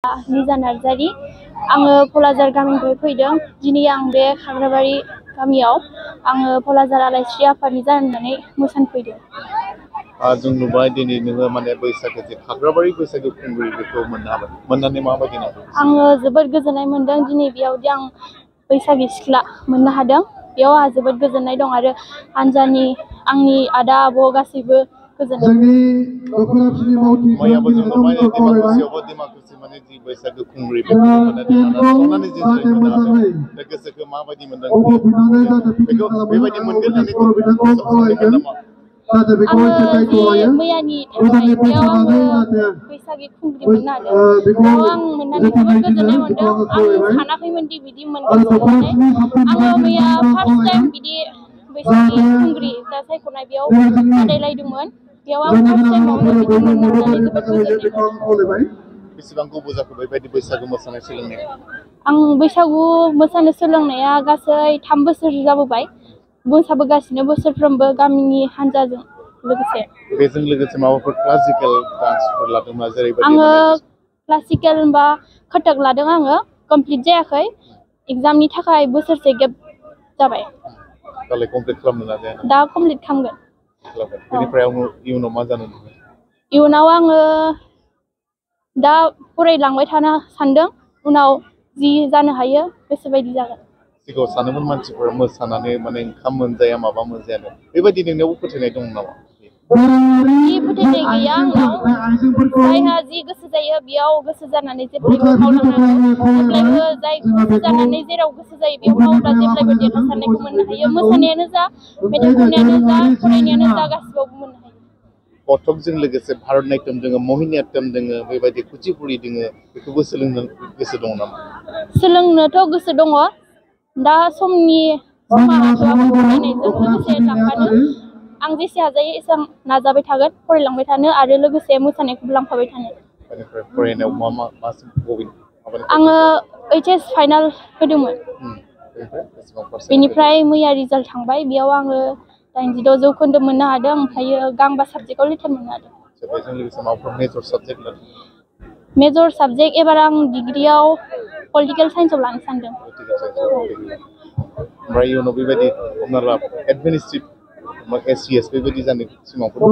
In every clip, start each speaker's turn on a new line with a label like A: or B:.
A: निजा नार्जारि आङो पलाजार गामिनिफ्राय फैदों। दिनै आं बे खाग्राबारि गामियाव आङो पलाजार आलायस्रि आफादनि जानानै मोसानो फैदों।
B: जों नुबाय दिनै नोङो माने बैसागो जे खाग्राबारि बैसागो खुंग्रि बेखौ मोननो हाबाय। मोननानै माबायदि नांदों?
A: आङो जोबोद गोजोननाय मोनदों। दिनै बेयावदि आं बैसागि सिख्ला मोननो हादों। बेयाव आंहा जोबोद गोजोननाय दं आरो हानजानि आंनि आदा आब' गासैबो गोजोननाय
B: मैयाबो जों नुबाय डिमाकुसियावबो डिमाकुसि माने जि बैसागो खुंग्रि बेखौ माने नोंथाङा संनानै जि मोननो हादों बे गोसोखौ माबायदि मोनदों? बेखौ बेबायदि मोनगोन होननानै सानदोंमोन नामा?
A: आङो जि मैयानि थांनाय बेयाव आङो बैसागि खुंग्रि मोननो हादों। बेयाव आं मोननानै जोबोद गोजोननाय मोनदों। आं सानाखैमोन दि बिदि मोनगोन होननानै। आङो मैया फार्स्ट टाइम बिदि बैसागि खुंग्रि जा सायख'नाय बेयाव बादायलायदोंमोन। बेयाव आं फार्स्ट टाइमावनो बिदि मोननो हानानै जोबोद गोजोननाय मोनदों।
B: बेसेबां गोबाव जाखो बेबायदि बैसागो मोसानाय सोलोंनाया?
A: आं बैसागु मोसानो सोलोंनाया गासै 3 बोसोर जाबोबाय। मोसाबोगासिनो बोसोरफ्रोमबो गामिनि हानजाजों लोगोसे।
B: बेजों लोगोसे माबाफोर क्लासिकेल डान्सफोर लादोंना जेरैबायदि
A: आङो क्लासिकेल बा कथक लादों। आङो कमप्लिट जायाखै। एग्जामनि थाखाय बोसोरसे गेप जाबाय।
B: दालाय कमप्लिट खालामनो नाजाया?
A: दा कमप्लिट खालामगोन।
B: बेनिफ्राय इयुनाव मा जानो लुबैयो?
A: इयुनाव आङो दा फरायलांबाय थानो सानदों। उनाव जि जानो हायो गोसोबायदि जागोन।
B: सिगाङाव सानोमोन मानसिफोरा मोसानानै माने ओंखाम मोनजाया माबा मोनजायानो बेबायदि नोंनियावबो फोथायनाय दं नामा?
A: जि फोथायनाय गैया आंनाव। जायहा जि गोसो जायो बेयाव गोसो जानानै जेब्लायबो मावलांनांगौ। जेब्लायबो जाय गोसो जानानै जेराव गोसो जायो बेयाव मावोब्ला जेब्लायबो देरहासारनायखौ मोननो हायो। मोसानायानो जा, मेथाइ खननायानो जा, फरायनायानो जा गासिबावबो मोननो हायो।
B: कथकजों लोगोसे भारतनाट्यम दोङो, मोहिनीअट्टम दोङो, बेबायदि कुचिपुडी दोङो बेखौबो सोलोंनो गोसो दङ नामा?
A: सोलोंनोथ' गोसो दङ। दा समा हाथ'वाखै फरायनायजों लोगोसे लांफानो। आं जेसे हाजायो एसेबां नाजाबाय थागोन फरायलांबाय थानो आरो लोगोसे मोसानायखौबो लांफाबाय थानो।
B: फरायनायाव
A: आङो HS फाइनाल होदोंमोन। बेनिफ्राय मैया रिजाल्ट थांबाय। बेयाव आङो 86 जौखोन्दो मोननो हादों। ओमफ्रायो गांबा साबजेक्टआव लेटार मोननो हादों।
B: बेजों लोगोसे माबाफोर मेजर साबजेक्ट लादों?
A: मेजर साबजेक्ट एबार आं डिग्रियाव पलिटिकेल साइन्सआव लानो सानदों।
B: ओमफ्राय इयुनाव बेबायदि हमना ला एडमिनिस्ट्रेटिभ SCS बेबायदि जानो सिमांफोर दङ?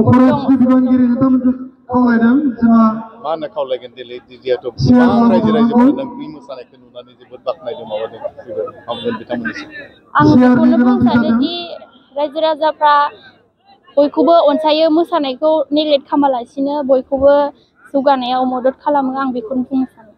B: मा होनना खावलायगोन दिनै जिहेथु गोबां रायजो-राजाफोरा नोंनि मोसानायखौ नुनानै जोबोद बाख्नायदों माबादों बिथांमोननिसिम?
A: आं बेखौनो बुंनो सानो दि रायजो-राजाफ्रा बयखौबो अनसायो। मोसानायखौ नेग्लेक्ट खालामालासिनो बयखौबो जौगानायाव मदद खालामो। आं बेखौनो बुंनो सानो।